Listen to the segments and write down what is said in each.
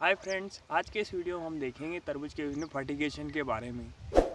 Hi friends, आज के इस वीडियो में हम देखेंगे तरबूज के विभिन्न फर्टिगेशन के बारे में।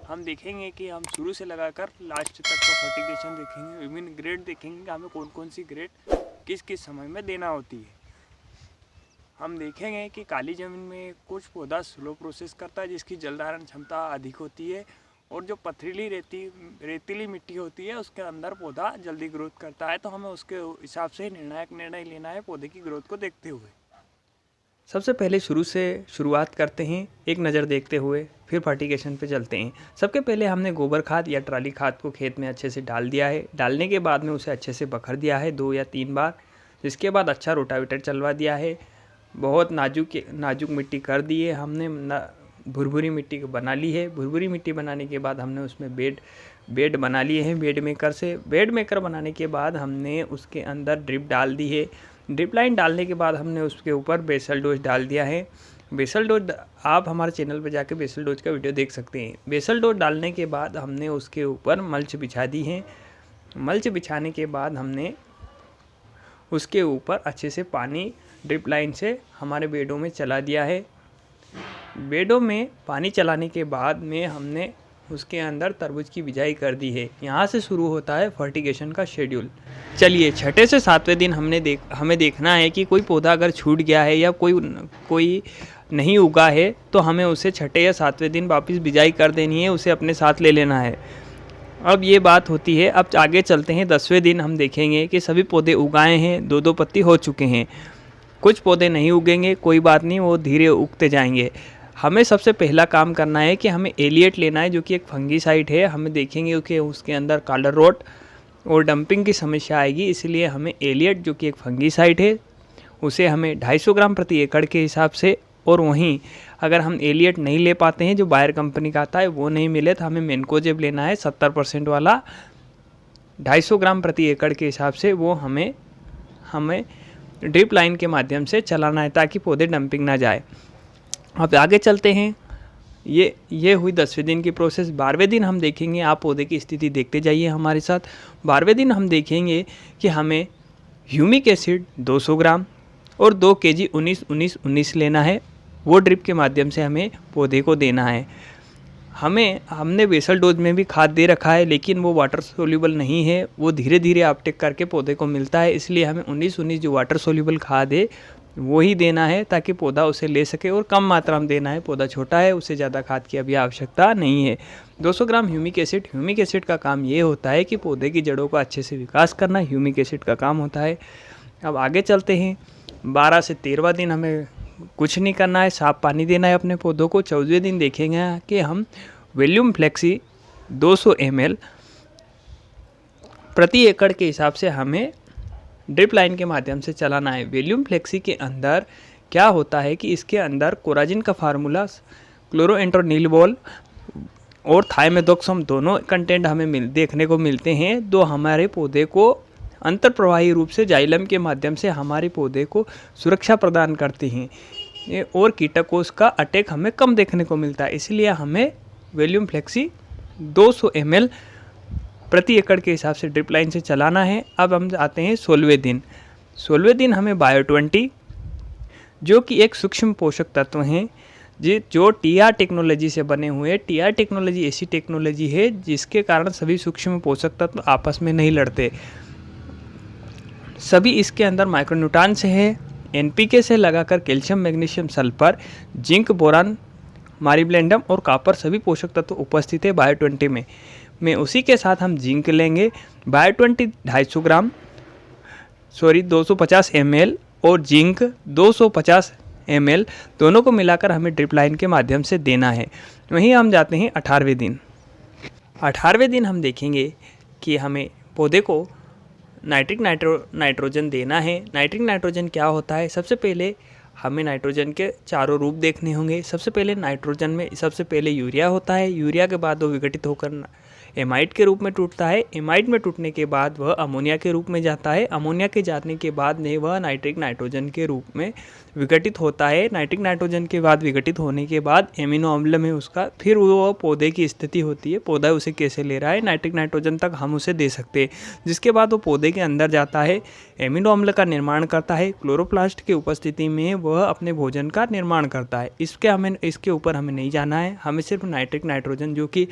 हम देखेंगे कि हम शुरू से लगाकर लास्ट तक का फर्टिगेशन देखेंगे, विभिन्न ग्रेड देखेंगे कि हमें कौन कौन सी ग्रेड किस किस समय में देना होती है। हम देखेंगे कि काली ज़मीन में कुछ पौधा स्लो प्रोसेस करता है जिसकी जल धारण क्षमता अधिक होती है, और जो पथरीली रेतीली मिट्टी होती है उसके अंदर पौधा जल्दी ग्रोथ करता है। तो हमें उसके हिसाब से निर्णायक निर्णय लेना है पौधे की ग्रोथ को देखते हुए। सबसे पहले शुरू से शुरुआत करते हैं, एक नज़र देखते हुए फिर फर्टिगेशन पे चलते हैं। सबसे पहले हमने गोबर खाद या ट्राली खाद को खेत में अच्छे से डाल दिया है। डालने के बाद में उसे अच्छे से बखर दिया है 2 या 3 बार। जिसके बाद अच्छा रोटावेटर चलवा दिया है। बहुत नाजुक मिट्टी कर दी है हमने, भुरभुरी मिट्टी बना ली है। भुरभुरी मिट्टी बनाने के बाद हमने उसमें बेड बना लिए हैं बेड मेकर बनाने के बाद हमने उसके अंदर ड्रिप डाल दी है। ड्रिप लाइन डालने के बाद हमने उसके ऊपर बेसल डोज डाल दिया है। बेसल डोज आप हमारे चैनल पर जाके बेसल डोज का वीडियो देख सकते हैं। बेसल डोज डालने के बाद हमने उसके ऊपर मल्च बिछा दी है। मल्च बिछाने के बाद हमने उसके ऊपर अच्छे से पानी ड्रिप लाइन से हमारे बेडों में चला दिया है। बेडों में पानी चलाने के बाद में हमने उसके अंदर तरबूज की बिजाई कर दी है। यहाँ से शुरू होता है फर्टिगेशन का शेड्यूल। चलिए, छठे से 7वें दिन हमें देखना है कि कोई पौधा अगर छूट गया है या कोई नहीं उगा है तो हमें उसे छठे या 7वें दिन वापस बिजाई कर देनी है, उसे अपने साथ ले लेना है। अब ये बात होती है। अब आगे चलते हैं 10वें दिन। हम देखेंगे कि सभी पौधे उगाए हैं, 2-2 पत्ती हो चुके हैं। कुछ पौधे नहीं उगेंगे, कोई बात नहीं, वो धीरे उगते जाएंगे। हमें सबसे पहला काम करना है कि हमें एलिएट लेना है, जो कि एक फंगीसाइड है। हमें देखेंगे कि उसके अंदर कलर रोट और डंपिंग की समस्या आएगी, इसलिए हमें एलिएट, जो कि एक फंगीसाइड है, उसे हमें 250 ग्राम प्रति एकड़ के हिसाब से। और वहीं अगर हम एलिएट नहीं ले पाते हैं, जो बायर कंपनी का आता है, वो नहीं मिले तो हमें मेनकोजेब लेना है 70% वाला, 250 ग्राम प्रति एकड़ के हिसाब से। वो हमें ड्रिप लाइन के माध्यम से चलाना है ताकि पौधे डंपिंग ना जाए। अब आगे चलते हैं। ये हुई 10वें दिन की प्रोसेस। 12वें दिन हम देखेंगे, आप पौधे की स्थिति देखते जाइए हमारे साथ। 12वें दिन हम देखेंगे कि हमें ह्यूमिक एसिड 200 ग्राम और 2 kg 19-19-19 लेना है। वो ड्रिप के माध्यम से हमें पौधे को देना है। हमने बेसल डोज में भी खाद दे रखा है, लेकिन वो वाटर सोल्यूबल नहीं है, वो धीरे धीरे अपटेक करके पौधे को मिलता है। इसलिए हमें 19-19 जो वाटर सोल्यूबल खाद है वो ही देना है ताकि पौधा उसे ले सके, और कम मात्रा में देना है। पौधा छोटा है, उसे ज़्यादा खाद की अभी आवश्यकता नहीं है। 200 ग्राम ह्यूमिक एसिड का काम ये होता है कि पौधे की जड़ों का अच्छे से विकास करना ह्यूमिक एसिड का काम होता है। अब आगे चलते हैं। 12 से 13वां दिन हमें कुछ नहीं करना है, साफ पानी देना है अपने पौधों को। 14वें दिन देखेंगे कि हम वैल्यूम फ्लेक्सी 200 ml प्रति एकड़ के हिसाब से हमें ड्रिप लाइन के माध्यम से चलाना है। वैल्यूम फ्लेक्सी के अंदर क्या होता है कि इसके अंदर कोराजिन का फार्मूला, क्लोरोएंट्रोनिलबोल और थाइमेथोक्सम दोनों कंटेंट हमें देखने को मिलते हैं, जो हमारे पौधे को अंतर्प्रवाही रूप से जाइलम के माध्यम से हमारे पौधे को सुरक्षा प्रदान करते हैं, और कीटकों का अटैक हमें कम देखने को मिलता है। इसलिए हमें वैल्यूम फ्लेक्सी 200 ml प्रति एकड़ के हिसाब से ड्रिप लाइन से चलाना है। अब हम आते हैं 16वें दिन। 16वें दिन हमें बायो-20, जो कि एक सूक्ष्म पोषक तत्व हैं, जो टीआर टेक्नोलॉजी से बने हुए हैं। टीआर टेक्नोलॉजी ऐसी टेक्नोलॉजी है जिसके कारण सभी सूक्ष्म पोषक तत्व आपस में नहीं लड़ते। सभी इसके अंदर माइक्रोन्यूट्रॉन्स हैं। एनपीके से लगाकर calcium, magnesium, sulphur, zinc, boron, molybdenum और कॉपर सभी पोषक तत्व उपस्थित है बायो-20 में। उसी के साथ हम जिंक लेंगे। बायो-20 250 ml और जिंक 250 ml, दोनों को मिलाकर हमें ड्रिप लाइन के माध्यम से देना है। वहीं हम जाते हैं 18वें दिन। 18वें दिन हम देखेंगे कि हमें पौधे को नाइट्रोजन देना है। नाइट्रिक नाइट्रोजन क्या होता है? सबसे पहले हमें नाइट्रोजन के चारों रूप देखने होंगे। सबसे पहले नाइट्रोजन में सबसे पहले यूरिया होता है। यूरिया के बाद वो विघटित होकर एमाइड के रूप में टूटता है। एमाइड में टूटने के बाद वह अमोनिया के रूप में जाता है। अमोनिया के जाने के बाद में वह नाइट्रिक नाइट्रोजन के रूप में विघटित होता है। नाइट्रिक नाइट्रोजन के बाद विघटित होने के बाद एमिनो अम्ल में उसका फिर वो पौधे की स्थिति होती है, पौधा उसे कैसे ले रहा है, नाइट्रिक नाइट्रोजन तक हम उसे दे सकते हैं, जिसके बाद वो पौधे के अंदर जाता है, एमिनो अम्ल का निर्माण करता है। क्लोरोप्लास्ट की उपस्थिति में वह अपने भोजन का निर्माण करता है। इसके ऊपर हमें नहीं जाना है, हमें सिर्फ नाइट्रिक नाइट्रोजन जो कि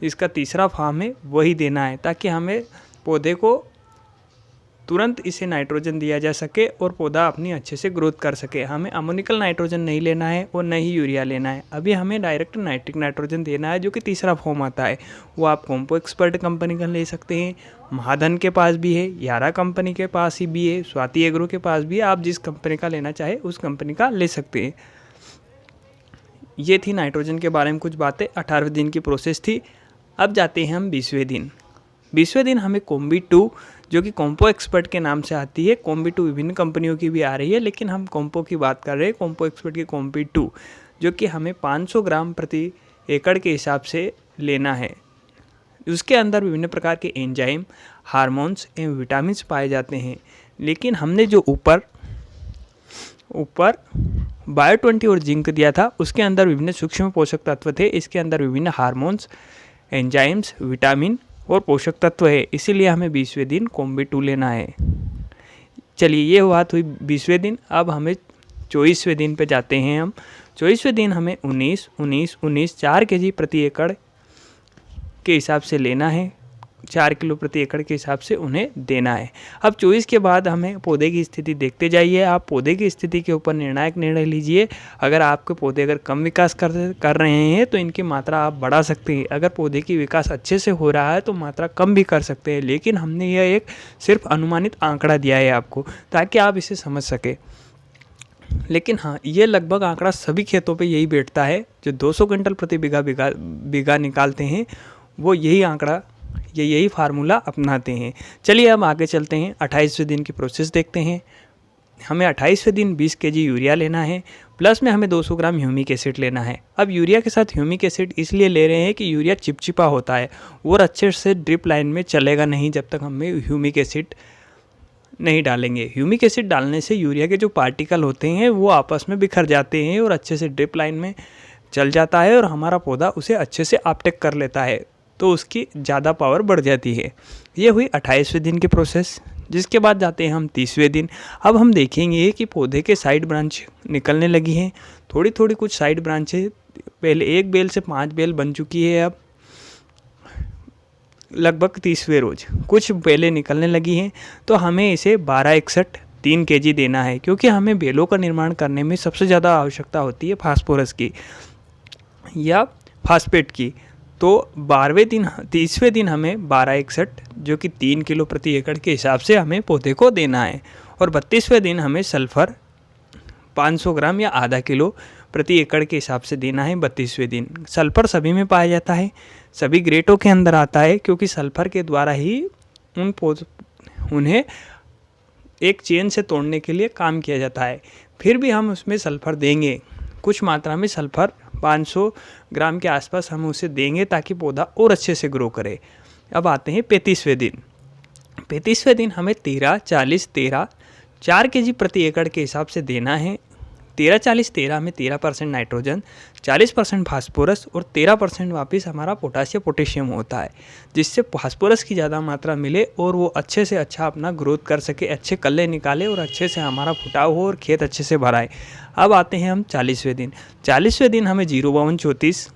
इसका तीसरा फॉर्म है वही देना है, ताकि हमें पौधे को तुरंत इसे नाइट्रोजन दिया जा सके और पौधा अपनी अच्छे से ग्रोथ कर सके। हमें अमोनिकल नाइट्रोजन नहीं लेना है और न ही यूरिया लेना है। अभी हमें डायरेक्ट नाइट्रिक नाइट्रोजन देना है, जो कि तीसरा फॉर्म आता है। वो आप कॉम्पो एक्सपर्ट कंपनी का ले सकते हैं, महाधन के पास भी है, यारा कंपनी के पास ही भी है, स्वाति एग्रो के पास भी है। आप जिस कंपनी का लेना चाहे उस कंपनी का ले सकते हैं। ये थी नाइट्रोजन के बारे में कुछ बातें। 18वें दिन की प्रोसेस थी। अब जाते हैं हम 20वें दिन। 20वें दिन हमें कॉम्बी 2 जो कि कॉम्पो एक्सपर्ट के नाम से आती है। कॉम्बी 2 विभिन्न कंपनियों की भी आ रही है, लेकिन हम कॉम्पो की बात कर रहे हैं, कॉम्पो एक्सपर्ट की कॉम्बी 2, जो कि हमें 500 ग्राम प्रति एकड़ के हिसाब से लेना है। उसके अंदर विभिन्न प्रकार के एंजाइम, हार्मोन्स एवं विटामिन पाए जाते हैं। लेकिन हमने जो ऊपर बायो20 और जिंक दिया था, उसके अंदर विभिन्न सूक्ष्म पोषक तत्व थे। इसके अंदर विभिन्न हार्मोन्स, एंजाइम्स, विटामिन और पोषक तत्व है। इसीलिए हमें 20वें दिन कॉम्बी 2 लेना है। चलिए, ये बात हुई 20वें दिन। अब हमें 24वें दिन पे जाते हैं हम। 24वें दिन हमें 19 4 kg प्रति एकड़ के हिसाब से लेना है। 4 किलो प्रति एकड़ के हिसाब से उन्हें देना है। अब 24 के बाद हमें पौधे की स्थिति देखते जाइए। आप पौधे की स्थिति के ऊपर निर्णायक निर्णय लीजिए। अगर आपके पौधे अगर कम विकास कर रहे हैं तो इनकी मात्रा आप बढ़ा सकते हैं। अगर पौधे की विकास अच्छे से हो रहा है तो मात्रा कम भी कर सकते हैं। लेकिन हमने यह एक सिर्फ अनुमानित आंकड़ा दिया है आपको, ताकि आप इसे समझ सकें। लेकिन हाँ, ये लगभग आंकड़ा सभी खेतों पे यही बैठता है। जो 200 क्विंटल प्रति बीघा निकालते हैं वो यही फार्मूला अपनाते हैं। चलिए अब आगे चलते हैं। 28वें दिन की प्रोसेस देखते हैं। हमें 28वें दिन 20 kg यूरिया लेना है, प्लस में हमें 200 ग्राम ह्यूमिक एसिड लेना है। अब यूरिया के साथ ह्यूमिक एसिड इसलिए ले रहे हैं कि यूरिया चिपचिपा होता है और अच्छे से ड्रिप लाइन में चलेगा नहीं जब तक हमें ह्यूमिक एसिड नहीं डालेंगे। ह्यूमिक एसिड डालने से यूरिया के जो पार्टिकल होते हैं वो आपस में बिखर जाते हैं और अच्छे से ड्रिप लाइन में चल जाता है और हमारा पौधा उसे अच्छे से अपटेक कर लेता है, तो उसकी ज़्यादा पावर बढ़ जाती है। ये हुई 28वें दिन की प्रोसेस। जिसके बाद जाते हैं हम 30वें दिन। अब हम देखेंगे कि पौधे के साइड ब्रांच निकलने लगी हैं। थोड़ी थोड़ी कुछ साइड ब्रांचें, पहले 1 बेल से 5 बेल बन चुकी है। अब लगभग 30वें रोज कुछ बेलें निकलने लगी हैं, तो हमें इसे 1261 3 kg देना है, क्योंकि हमें बेलों का निर्माण करने में सबसे ज़्यादा आवश्यकता होती है फास्फोरस की या फास्फेट की। तो 30वें दिन हमें 1261 जो कि 3 किलो प्रति एकड़ के हिसाब से हमें पौधे को देना है। और 32वें दिन हमें सल्फ़र 500 ग्राम या आधा किलो प्रति एकड़ के हिसाब से देना है। 32वें दिन सल्फ़र सभी में पाया जाता है, सभी ग्रेटों के अंदर आता है, क्योंकि सल्फ़र के द्वारा ही उन्हें एक चेन से तोड़ने के लिए काम किया जाता है। फिर भी हम उसमें सल्फ़र देंगे, कुछ मात्रा में सल्फ़र 500 ग्राम के आसपास हम उसे देंगे, ताकि पौधा और अच्छे से ग्रो करे। अब आते हैं 35वें दिन। 35वें दिन हमें 13, 40, 13 4 kg प्रति एकड़ के हिसाब से देना है। 13, 40, 13 में 13% नाइट्रोजन, 40% फास्फोरस और 13% वापस हमारा पोटेशियम होता है, जिससे फास्फोरस की ज़्यादा मात्रा मिले और वो अच्छे से अच्छा अपना ग्रोथ कर सके, अच्छे कल्ले निकाले और अच्छे से हमारा फुटाव हो और खेत अच्छे से भराए। अब आते हैं हम 40वें दिन। 40वें दिन हमें 05234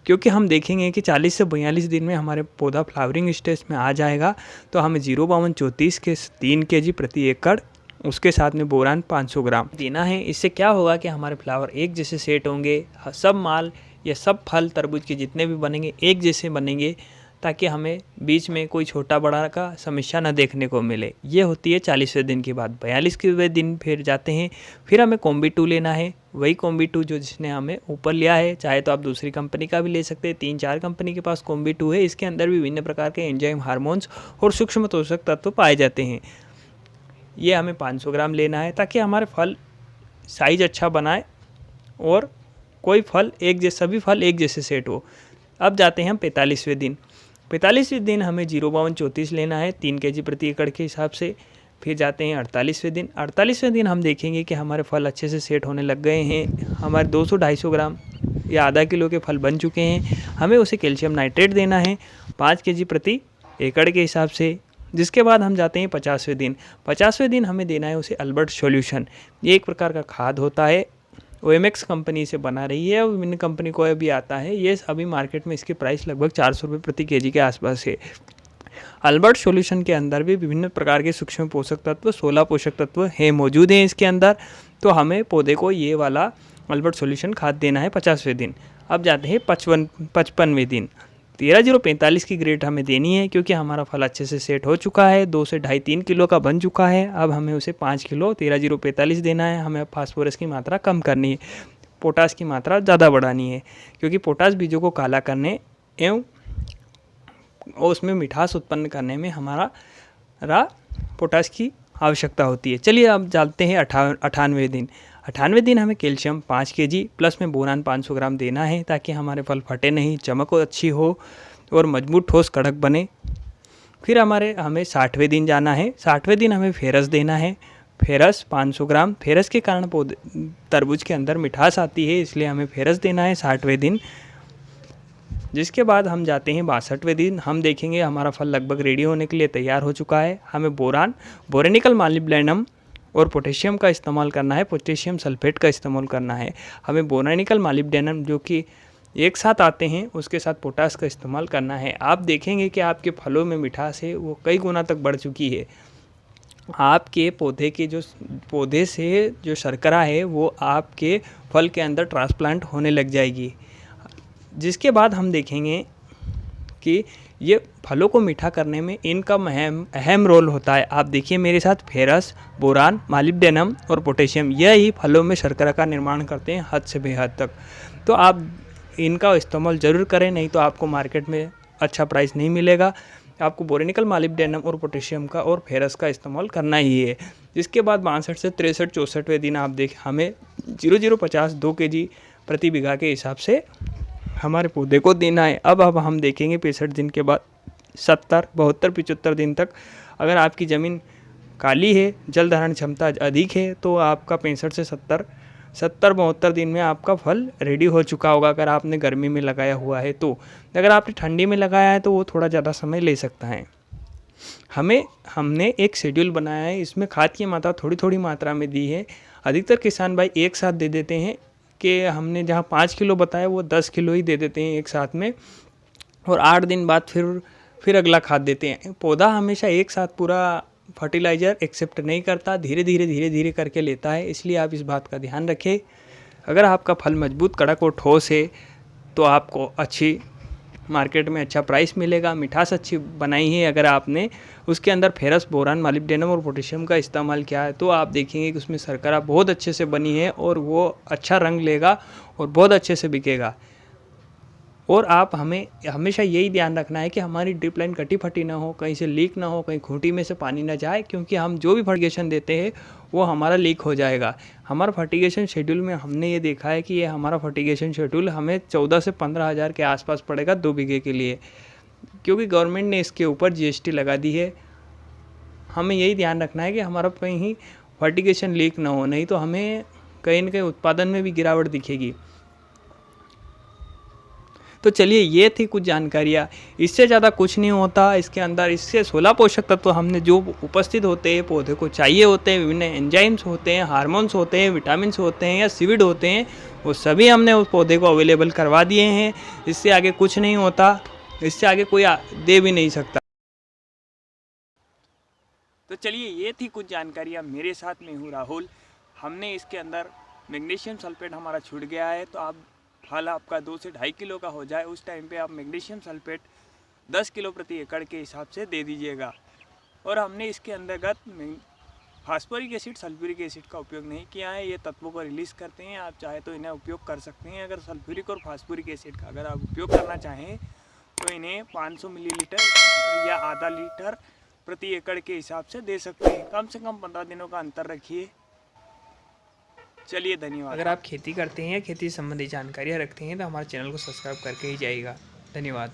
क्योंकि हम देखेंगे कि 40 से 42 दिन में हमारे पौधा फ्लावरिंग स्टेज में आ जाएगा, तो हमें 05234 के 3 kg प्रति एकड़, उसके साथ में बोरान 500 ग्राम देना है। इससे क्या होगा कि हमारे फ्लावर एक जैसे सेट होंगे, सब माल या सब फल तरबूज के जितने भी बनेंगे एक जैसे बनेंगे, ताकि हमें बीच में कोई छोटा बड़ा का समस्या न देखने को मिले। ये होती है 40वें दिन के बाद। 42वें दिन फिर जाते हैं, फिर हमें कॉम्बी 2 लेना है। वही कॉम्बी 2 जो जिसने हमें ऊपर लिया है, चाहे तो आप दूसरी कंपनी का भी ले सकते हैं। 3-4 कंपनी के पास कॉम्बी 2 है। इसके अंदर भी विभिन्न प्रकार के एंजाइम, हार्मोन्स और सूक्ष्म पोषक तत्व पाए जाते हैं। ये हमें 500 ग्राम लेना है, ताकि हमारे फल साइज अच्छा बनाए और कोई फल सभी फल एक जैसे सेट हो। अब जाते हैं हम 45वें दिन। 45वें दिन हमें 05234 लेना है 3 kg प्रति एकड़ के हिसाब से। फिर जाते हैं 48वें दिन। 48वें दिन हम देखेंगे कि हमारे फल अच्छे से सेट होने लग गए हैं, हमारे 200-250 ग्राम या आधा किलो के फल बन चुके हैं। हमें उसे कैल्शियम नाइट्रेट देना है 5 kg प्रति एकड़ के हिसाब से। जिसके बाद हम जाते हैं 50वें दिन। 50वें दिन हमें देना है उसे अल्बर्ट सॉल्यूशन। ये एक प्रकार का खाद होता है, OMX कंपनी से बना रही है और विभिन्न कंपनी को अभी आता है। ये अभी मार्केट में इसकी प्राइस लगभग 400 रुपये प्रति kg के आसपास है। अल्बर्ट सॉल्यूशन के अंदर भी विभिन्न प्रकार के सूक्ष्म पोषक तत्व 16 पोषक तत्व हैं मौजूद हैं इसके अंदर। तो हमें पौधे को ये वाला अल्बर्ट सॉल्यूशन खाद देना है 50वें दिन। अब जाते हैं 55वें दिन। 13045 की ग्रेड हमें देनी है क्योंकि हमारा फल अच्छे से सेट हो चुका है, 2 से 2.5-3 किलो का बन चुका है। अब हमें उसे 5 किलो 13045 देना है। हमें फास्फोरस की मात्रा कम करनी है, पोटास की मात्रा ज़्यादा बढ़ानी है क्योंकि पोटास बीजों को काला करने एवं उसमें मिठास उत्पन्न करने में हमारा पोटास की आवश्यकता होती है। चलिए अब चलते हैं 98वें दिन। 98वें दिन हमें कैल्शियम 5 kg प्लस में बोरान 500 ग्राम देना है ताकि हमारे फल फटे नहीं, चमक अच्छी हो और मजबूत ठोस कड़क बने। फिर हमें 60वें दिन जाना है। 60वें दिन हमें फेरस देना है, फेरस 500 ग्राम। फेरस के कारण तरबूज के अंदर मिठास आती है, इसलिए हमें फेरस देना है 60वें दिन। जिसके बाद हम जाते हैं 62वें दिन। हम देखेंगे हमारा फल लगभग रेडी होने के लिए तैयार हो चुका है। हमें बोरेनिकल मॉलिब्डेनम और पोटेशियम का इस्तेमाल करना है, पोटेशियम सल्फेट का इस्तेमाल करना है। हमें बोरेनिकल मॉलिब्डेनम जो कि एक साथ आते हैं उसके साथ पोटास का इस्तेमाल करना है। आप देखेंगे कि आपके फलों में मिठास है वो कई गुना तक बढ़ चुकी है। आपके पौधे से जो शर्करा है वो आपके फल के अंदर ट्रांसप्लांट होने लग जाएगी। जिसके बाद हम देखेंगे कि ये फलों को मीठा करने में इनका अहम रोल होता है। आप देखिए मेरे साथ, फेरस, बोरान, मॉलिब्डेनम और पोटेशियम यही फलों में शर्करा का निर्माण करते हैं हद से बेहद तक। तो आप इनका इस्तेमाल ज़रूर करें, नहीं तो आपको मार्केट में अच्छा प्राइस नहीं मिलेगा। आपको बोरेनिकल मॉलिब्डेनम और पोटेशियम का और फेरस का इस्तेमाल करना ही है। जिसके बाद 62 से 63-64वें दिन हमें 0050 2 kg प्रति बीघा के हिसाब से हमारे पौधे को देना है। अब हम देखेंगे 65 दिन के बाद 70, 72, 75 दिन तक अगर आपकी ज़मीन काली है, जल धारण क्षमता अधिक है तो आपका 65 से 70-72 दिन में आपका फल रेडी हो चुका होगा। अगर आपने गर्मी में लगाया हुआ है तो, अगर आपने ठंडी में लगाया है तो वो थोड़ा ज़्यादा समय ले सकता है। हमने एक शेड्यूल बनाया है, इसमें खाद की मात्रा थोड़ी थोड़ी मात्रा में दी है। अधिकतर किसान भाई एक साथ दे देते हैं कि हमने जहाँ 5 किलो बताया वो 10 किलो ही दे देते हैं एक साथ में, और 8 दिन बाद फिर अगला खाद देते हैं। पौधा हमेशा एक साथ पूरा फर्टिलाइज़र एक्सेप्ट नहीं करता, धीरे धीरे करके लेता है, इसलिए आप इस बात का ध्यान रखें। अगर आपका फल मजबूत, कड़क और ठोस है तो आपको अच्छी मार्केट में अच्छा प्राइस मिलेगा। मिठास अच्छी बनाई है अगर आपने उसके अंदर फेरस, बोरान, मॉलिब्डेनम और पोटेशियम का इस्तेमाल किया है तो आप देखेंगे कि उसमें शर्करा बहुत अच्छे से बनी है और वो अच्छा रंग लेगा और बहुत अच्छे से बिकेगा। और हमें हमेशा यही ध्यान रखना है कि हमारी ड्रिप लाइन कटी फटी ना हो, कहीं से लीक ना हो, कहीं खूंटी में से पानी ना जाए, क्योंकि हम जो भी फर्टिगेशन देते हैं वो हमारा लीक हो जाएगा। हमारा फर्टिगेशन शेड्यूल में हमने ये देखा है कि ये हमारा फर्टिगेशन शेड्यूल हमें 14 से 15 हज़ार के आसपास पड़ेगा 2 बीघे के लिए, क्योंकि गवर्नमेंट ने इसके ऊपर GST लगा दी है। हमें यही ध्यान रखना है कि हमारा कहीं फर्टिगेशन लीक ना हो, नहीं तो हमें कहीं न कहीं उत्पादन में भी गिरावट दिखेगी। तो चलिए ये थी कुछ जानकारियाँ, इससे ज़्यादा कुछ नहीं होता इसके अंदर। इससे 16 पोषक तत्व हमने जो उपस्थित होते हैं, पौधे को चाहिए होते हैं, विभिन्न एंजाइम्स होते हैं, हार्मोन्स होते हैं, विटामिन्स होते हैं या सीविड होते हैं, वो सभी हमने उस पौधे को अवेलेबल करवा दिए हैं। इससे आगे कुछ नहीं होता, इससे आगे कोई दे भी नहीं सकता। तो चलिए ये थी कुछ जानकारियाँ। मेरे साथ में हूँ राहुल। हमने इसके अंदर मैग्नीशियम सल्फेट हमारा छूट गया है, तो आप फल आपका 2 से 2.5 किलो का हो जाए उस टाइम पे आप मैग्नीशियम सल्फेट 10 किलो प्रति एकड़ के हिसाब से दे दीजिएगा। और हमने इसके अंतर्गत फास्फोरिक एसिड, सल्फ्यूरिक एसिड का उपयोग नहीं किया है। ये तत्वों को रिलीज़ करते हैं, आप चाहे तो इन्हें उपयोग कर सकते हैं। अगर सल्फ्यूरिक और फास्फोरिक एसिड का अगर आप उपयोग करना चाहें तो इन्हें 500 मिलीलीटर या आधा लीटर प्रति एकड़ के हिसाब से दे सकते हैं। कम से कम 15 दिनों का अंतर रखिए। चलिए धन्यवाद। अगर आप खेती करते हैं या खेती संबंधी जानकारियाँ रखते हैं तो हमारे चैनल को सब्सक्राइब करके ही जाइएगा। धन्यवाद।